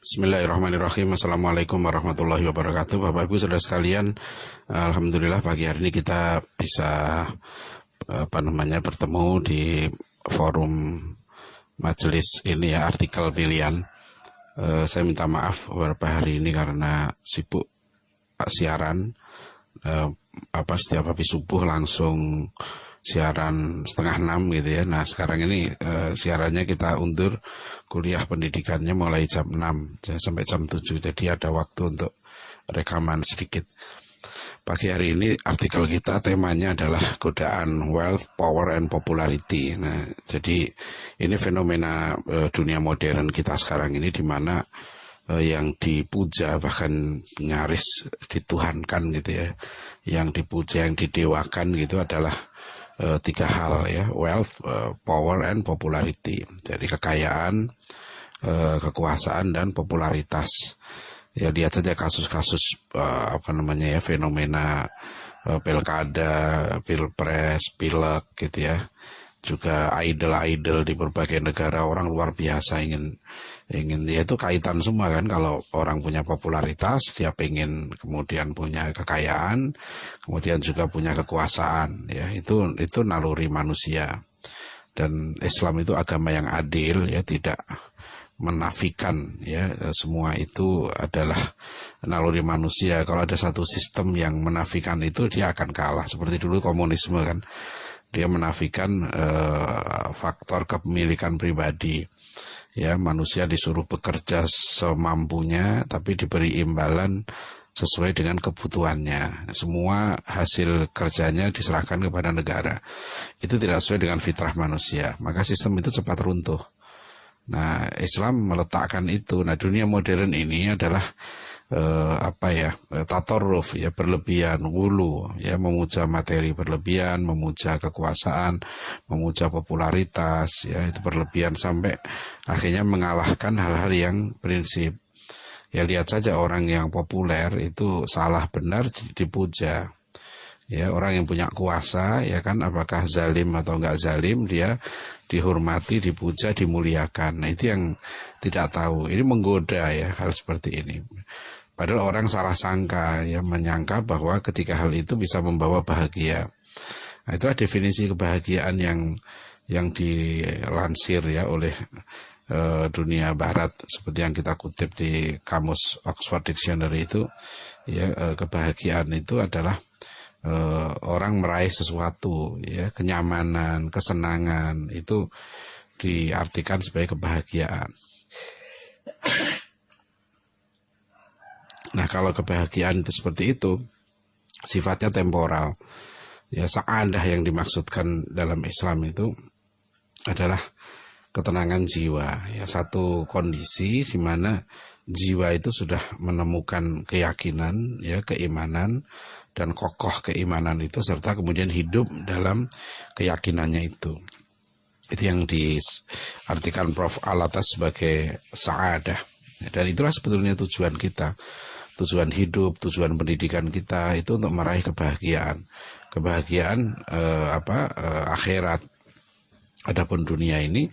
Bismillahirrahmanirrahim. Assalamualaikum warahmatullahi wabarakatuh. Bapak Ibu saudara sekalian, alhamdulillah pagi hari ini kita bisa bertemu di forum majelis ini ya, artikel pilihan. Saya minta maaf beberapa hari ini karena sibuk siaran. Setiap habis subuh langsung siaran 5:30 gitu ya. Nah sekarang ini siarannya kita undur, kuliah pendidikannya mulai jam 6 sampai jam 7, jadi ada waktu untuk rekaman sedikit. Pagi hari ini artikel kita temanya adalah godaan wealth, power, and popularity. Nah jadi ini fenomena dunia modern kita sekarang ini, di mana yang dipuja bahkan nyaris dituhankan gitu ya, yang dipuja, yang didewakan gitu adalah tiga hal ya: wealth, power, and popularity. Jadi kekayaan, kekuasaan, dan popularitas. Ya lihat saja kasus-kasus fenomena pilkada, pilpres, pilek gitu ya. Juga idol-idol di berbagai negara, orang luar biasa ingin ya, itu kaitan semua kan. Kalau orang punya popularitas, dia pengen kemudian punya kekayaan, kemudian juga punya kekuasaan ya. Itu naluri manusia. Dan Islam itu agama yang adil ya, tidak menafikan ya, semua itu adalah naluri manusia. Kalau ada satu sistem yang menafikan itu, dia akan kalah. Seperti dulu komunisme kan, dia menafikan faktor kepemilikan pribadi. Ya, manusia disuruh bekerja semampunya, tapi diberi imbalan sesuai dengan kebutuhannya. Semua hasil kerjanya diserahkan kepada negara. Itu tidak sesuai dengan fitrah manusia. Maka sistem itu cepat runtuh. Nah, Islam meletakkan itu. Nah, dunia modern ini adalah tatorruf ya, berlebihan, wulu ya, memuja materi berlebihan, memuja kekuasaan, memuja popularitas ya, itu berlebihan sampai akhirnya mengalahkan hal-hal yang prinsip. Ya lihat saja orang yang populer itu salah benar dipuja. Ya, orang yang punya kuasa ya kan, apakah zalim atau enggak zalim, dia dihormati, dipuja, dimuliakan. Nah, itu yang tidak tahu. Ini menggoda ya, hal seperti ini. Padahal orang salah sangka ya, menyangka bahwa ketika hal itu bisa membawa bahagia. Nah, itulah definisi kebahagiaan yang dilansir ya oleh dunia barat, seperti yang kita kutip di kamus Oxford Dictionary itu ya. Kebahagiaan itu adalah orang meraih sesuatu ya, kenyamanan, kesenangan, itu diartikan sebagai kebahagiaan. Nah, kalau kebahagiaan itu seperti itu, sifatnya temporal. Ya, sa'adah yang dimaksudkan dalam Islam itu adalah ketenangan jiwa. Ya, satu kondisi di mana jiwa itu sudah menemukan keyakinan, ya, keimanan, dan kokoh keimanan itu, serta kemudian hidup dalam keyakinannya itu. Itu yang diartikan Prof. Alatas sebagai sa'adah. Dan itulah sebetulnya tujuan kita. Tujuan hidup, tujuan pendidikan kita itu untuk meraih kebahagiaan. Kebahagiaan akhirat. Adapun dunia ini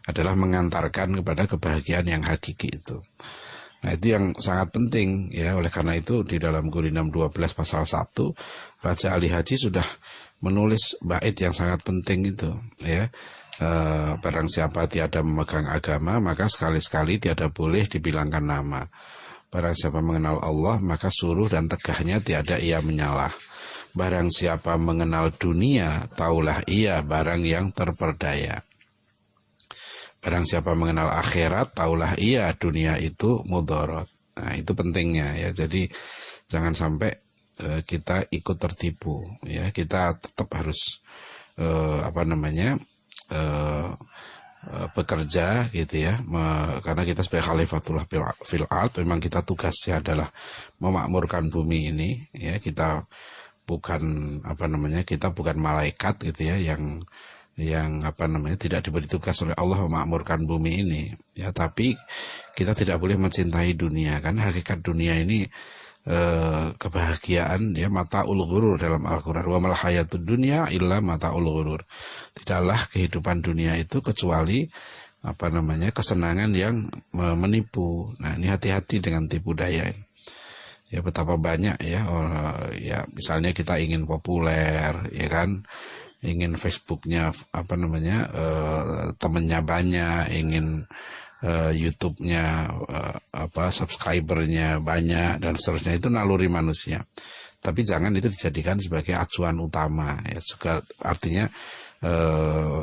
adalah mengantarkan kepada kebahagiaan yang hakiki itu. Nah, itu yang sangat penting ya. Oleh karena itu di dalam Quran 12 pasal 1, Raja Ali Haji sudah menulis bait yang sangat penting itu ya. Barang siapa tiada memegang agama, maka sekali-sekali tiada boleh dibilangkan nama. Barang siapa mengenal Allah, maka suruh dan tegahnya tiada ia menyalah. Barang siapa mengenal dunia, taulah ia barang yang terperdaya. Barang siapa mengenal akhirat, taulah ia dunia itu mudorot. Nah, itu pentingnya ya. Jadi jangan sampai kita ikut tertipu ya. Kita tetap harus bekerja gitu ya, karena kita sebagai khalifatullah fil ard, memang kita tugasnya adalah memakmurkan bumi ini ya. Kita bukan kita bukan malaikat gitu ya, yang tidak diberi tugas oleh Allah memakmurkan bumi ini ya. Tapi kita tidak boleh mencintai dunia, karena hakikat dunia ini kebahagiaan ya, mataul ghurur dalam Al-Quran. Wa mal hayatud dunya illa mataul ghurur. Tidaklah kehidupan dunia itu kecuali kesenangan yang menipu. Nah, ini hati-hati dengan tipu daya ini. Ya betapa banyak ya, ya misalnya kita ingin populer, ya kan, ingin Facebooknya temennya banyak, ingin YouTube-nya subscribernya banyak dan seterusnya, itu naluri manusia. Tapi jangan itu dijadikan sebagai acuan utama ya, juga artinya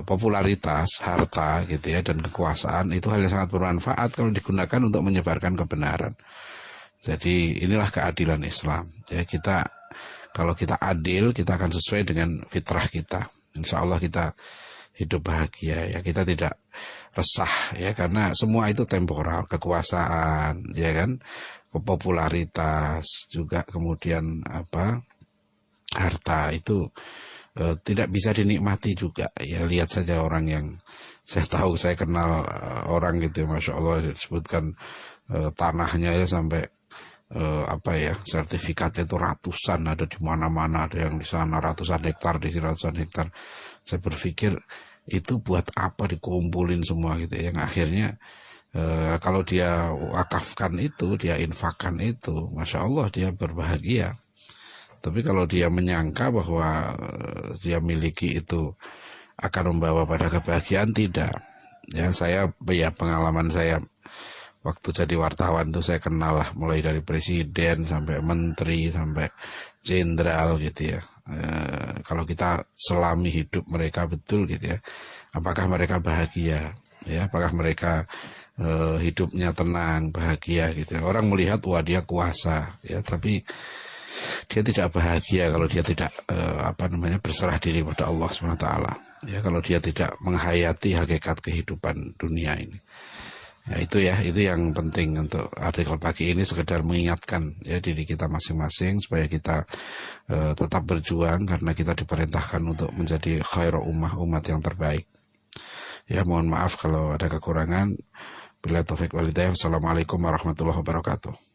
popularitas, harta gitu ya, dan kekuasaan itu hal yang sangat bermanfaat kalau digunakan untuk menyebarkan kebenaran. Jadi inilah keadilan Islam ya, kalau kita adil, kita akan sesuai dengan fitrah kita. Insya Allah kita hidup bahagia ya, kita tidak resah ya, karena semua itu temporal, kekuasaan ya kan, popularitas juga, kemudian harta itu tidak bisa dinikmati juga ya. Lihat saja orang yang saya kenal orang gitu, Masya Allah, disebutkan tanahnya ya sampai sertifikatnya itu ratusan, ada di mana-mana, ada yang di sana ratusan hektar, di sini ratusan hektar. Saya berpikir itu buat apa dikumpulin semua gitu ya, yang akhirnya kalau dia wakafkan itu, dia infakkan itu, Masya Allah dia berbahagia. Tapi kalau dia menyangka bahwa dia miliki itu akan membawa pada kebahagiaan, tidak. Ya, pengalaman saya waktu jadi wartawan tuh, saya kenal lah mulai dari presiden sampai menteri sampai jenderal gitu ya. Kalau kita selami hidup mereka betul gitu ya, apakah mereka bahagia ya, apakah mereka hidupnya tenang, bahagia gitu ya. Orang melihat wah dia kuasa ya, tapi dia tidak bahagia kalau dia tidak berserah diri pada Allah SWT ya, kalau dia tidak menghayati hakikat kehidupan dunia ini. Ya, itu yang penting untuk artikel pagi ini, sekedar mengingatkan ya diri kita masing-masing supaya kita tetap berjuang, karena kita diperintahkan untuk menjadi khairu umat yang terbaik. Ya, mohon maaf kalau ada kekurangan. Bila taufik walhidayah. Wassalamualaikum warahmatullahi wabarakatuh.